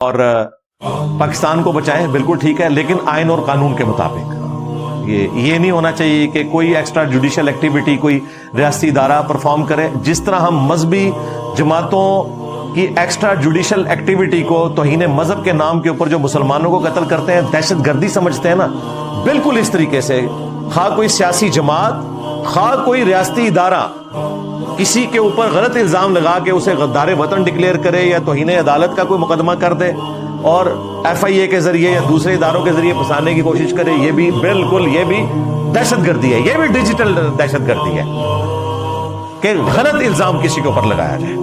اور پاکستان کو بچائیں، بالکل ٹھیک ہے، لیکن آئین اور قانون کے مطابق۔ یہ نہیں ہونا چاہیے کہ کوئی ایکسٹرا جوڈیشل ایکٹیویٹی کوئی ریاستی ادارہ پرفارم کرے۔ جس طرح ہم مذہبی جماعتوں کی ایکسٹرا جوڈیشل ایکٹیویٹی کو توہین مذہب کے نام کے اوپر جو مسلمانوں کو قتل کرتے ہیں دہشت گردی سمجھتے ہیں نا، بالکل اس طریقے سے خواہ کوئی سیاسی جماعت، خواہ کوئی ریاستی ادارہ کسی کے اوپر غلط الزام لگا کے اسے غدار وطن ڈکلیئر کرے یا توہین عدالت کا کوئی مقدمہ کر دے اور ایف آئی اے کے ذریعے یا دوسرے اداروں کے ذریعے پھنسانے کی کوشش کرے، یہ بھی بالکل، یہ بھی دہشت گردی ہے، یہ بھی ڈیجیٹل دہشت گردی ہے کہ غلط الزام کسی کے اوپر لگایا جائے۔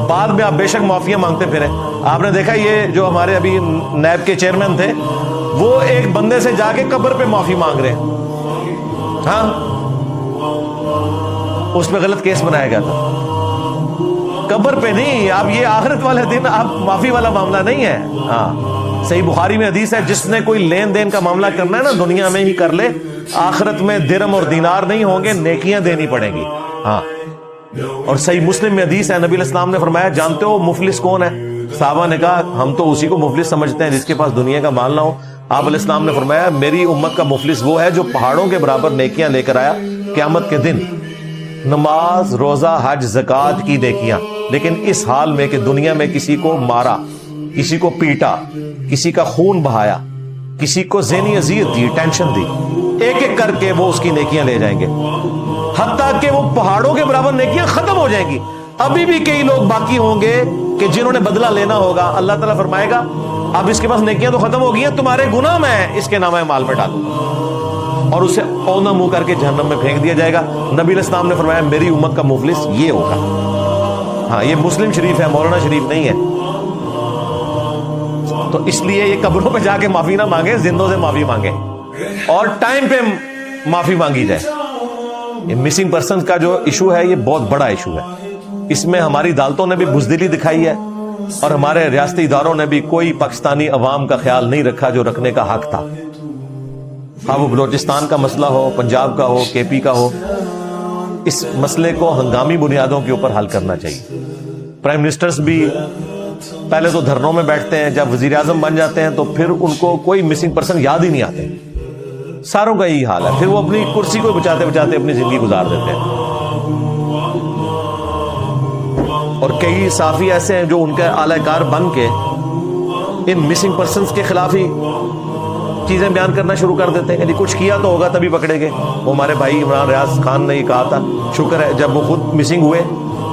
بعد میں آپ بے شک معافیاں مانگتے پھریں۔ آپ نے دیکھا یہ جو ہمارے ابھی نیب کے چیئرمین تھے، وہ ایک بندے سے جا کے قبر پہ معافی مانگ رہے ہیں۔ ہاں، اس پہ غلط کیس بنایا گیا تھا، قبر پہ نہیں۔ اب یہ آخرت والے دن اب معافی والا معاملہ نہیں ہے۔ ہاں، صحیح بخاری میں حدیث ہے، جس نے کوئی لین دین کا معاملہ کرنا ہے نا دنیا میں ہی کر لے، آخرت میں درہم اور دینار نہیں ہوں گے، نیکیاں دینی پڑیں گی۔ ہاں، اور صحیح مسلم میں حدیث ہے، نبی علیہ السلام نے فرمایا جانتے ہو مفلس کون ہے؟ صحابہ نے کہا ہم تو اسی کو مفلس سمجھتے ہیں جس کے پاس دنیا کا مال نہ ہو۔ آپ علیہ السلام نے فرمایا میری امت کا مفلس وہ ہے جو پہاڑوں کے برابر نیکیاں لے کر آیا قیامت کے دن، نماز، روزہ، حج، زکوٰۃ کی نیکیاں، لیکن اس حال میں کہ دنیا میں کسی کو مارا، کسی کو پیٹا، کسی کا خون بہایا، کسی کو ذہنی اذیت دی، ٹینشن دی، ایک ایک کر کے وہ اس کی نیکیاں لے جائیں گے، حتیٰ کہ وہ پہاڑوں کے برابر نیکیاں ختم ہو جائیں گی۔ ابھی بھی کئی لوگ باقی ہوں گے کہ جنہوں نے بدلہ لینا ہوگا۔ اللہ تعالیٰ فرمائے گا اب اس کے پاس نیکیاں تو ختم ہو گئی ہیں، تمہارے گناہ میں اس کے نامہ مال میں ڈالوں اور اسے اونا منہ کر کے جہنم میں پھینک دیا جائے گا۔ نبی علیہ السلام نے فرمایا میری امت کا مفلس یہ ہوگا۔ ہاں، یہ مسلم شریف ہے، مولانا شریف نہیں ہے۔ تو اس لیے یہ قبروں پہ جا کے معافی نہ مانگے، زندوں سے معافی مانگے اور ٹائم پہ معافی مانگی جائے۔ یہ مسنگ پرسن کا جو ایشو ہے یہ بہت بڑا ایشو ہے، اس میں ہماری عدالتوں نے بھی بزدلی دکھائی ہے اور ہمارے ریاستی اداروں نے بھی کوئی پاکستانی عوام کا خیال نہیں رکھا جو رکھنے کا حق تھا۔ خواہ وہ بلوچستان کا مسئلہ ہو، پنجاب کا ہو، کے پی کا ہو، اس مسئلے کو ہنگامی بنیادوں کے اوپر حل کرنا چاہیے۔ پرائم منسٹرز بھی پہلے تو دھرنوں میں بیٹھتے ہیں، جب وزیر اعظم بن جاتے ہیں تو پھر ان کو کوئی مسنگ پرسن یاد ہی نہیں آتے، ساروں کا یہی حال ہے، پھر وہ اپنی کرسی کو بچاتے بچاتے اپنی زندگی گزار دیتے ہیں۔ اور کئی صحافی ایسے ہیں جو ان کے اعلی کار بن کے ان مسنگ پرسنز کے خلاف ہی چیزیں بیان کرنا شروع کر دیتے ہیں کہ کچھ کیا تو ہوگا تبھی پکڑے گئے۔ وہ ہمارے بھائی عمران ریاض خان نے یہ کہا تھا، شکر ہے جب وہ خود مسنگ ہوئے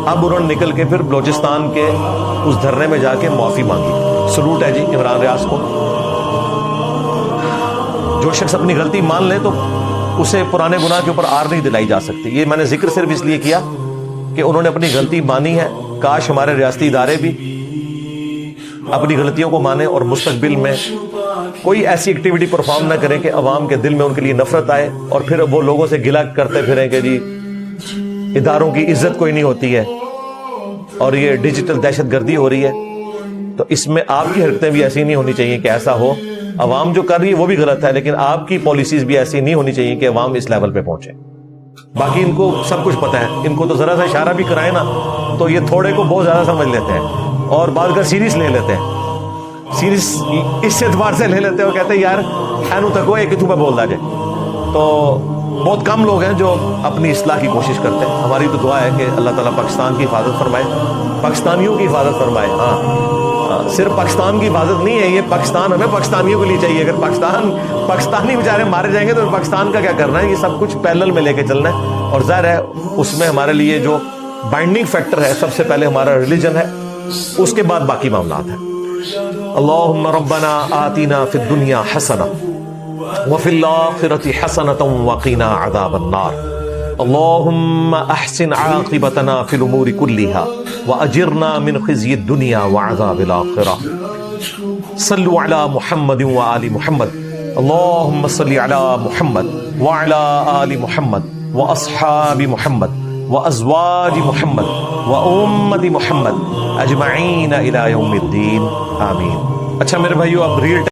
اب انہوں نے نکل کے پھر بلوچستان کے اس دھرنے میں جا کے معافی مانگی۔ سلوٹ ہے جی عمران ریاض کو۔ جو شخص اپنی غلطی مان لے تو اسے پرانے گناہ کے اوپر آر نہیں دلائی جا سکتی۔ یہ میں نے ذکر صرف اس لیے کیا کہ انہوں نے اپنی غلطی مانی ہے۔ کاش ہمارے ریاستی ادارے بھی اپنی غلطیوں کو مانیں اور مستقبل میں کوئی ایسی ایکٹیویٹی پرفارم نہ کریں کہ عوام کے دل میں ان کے لیے نفرت آئے اور پھر وہ لوگوں سے گلہ کرتے پھریں کہ جی اداروں کی عزت کوئی نہیں ہوتی ہے اور یہ ڈیجیٹل دہشت گردی ہو رہی ہے۔ تو اس میں آپ کی حرکتیں بھی ایسی نہیں ہونی چاہیے کہ ایسا ہو۔ عوام جو کر رہی ہے وہ بھی غلط ہے، لیکن آپ کی پالیسیز بھی ایسی نہیں ہونی چاہیے کہ عوام اس لیول پہ پہنچے۔ باقی ان کو سب کچھ پتہ ہے، ان کو تو ذرا سا اشارہ بھی کرائے نا تو یہ تھوڑے کو بہت زیادہ سمجھ لیتے ہیں اور بعض کا سیریس لے لیتے ہیں، سیریس اس اعتبار سے لے لیتے ہیں، وہ کہتے ہیں یار اینو تک وہ ایک پہ بول دا جائے۔ تو بہت کم لوگ ہیں جو اپنی اصلاح کی کوشش کرتے ہیں۔ ہماری تو دعا ہے کہ اللہ تعالیٰ پاکستان کی حفاظت فرمائے، پاکستانیوں کی حفاظت فرمائے۔ ہاں، صرف پاکستان کی حفاظت نہیں ہے، یہ پاکستان ہمیں پاکستانیوں کے لیے چاہیے۔ اگر پاکستانی بیچارے مارے جائیں گے تو پاکستان کا کیا کرنا ہے؟ یہ سب کچھ پیرلل میں لے کے چلنا ہے اور ظاہر ہے اس میں ہمارے لیے جو بائنڈنگ فیکٹر ہے سب سے پہلے ہمارا ریلیجن ہے، اس کے بعد باقی معاملات ہیں۔ اللہم ربنا آتنا فی الدنیا حسنہ وفی الآخرۃ حسنۃ وقنا عذاب النار۔ اللہم احسن عاقبتنا فی الامور کلہا واجرنا من خزی الدنیا وعذاب الآخرہ۔ صلوا علی محمد وآل محمد۔ اللہم صل علی محمد وعلی آل محمد واصحاب محمد وازواج محمد وامت محمد اجمعین الی یوم الدین، آمین۔ اچھا میرے بھائیو، اب ریل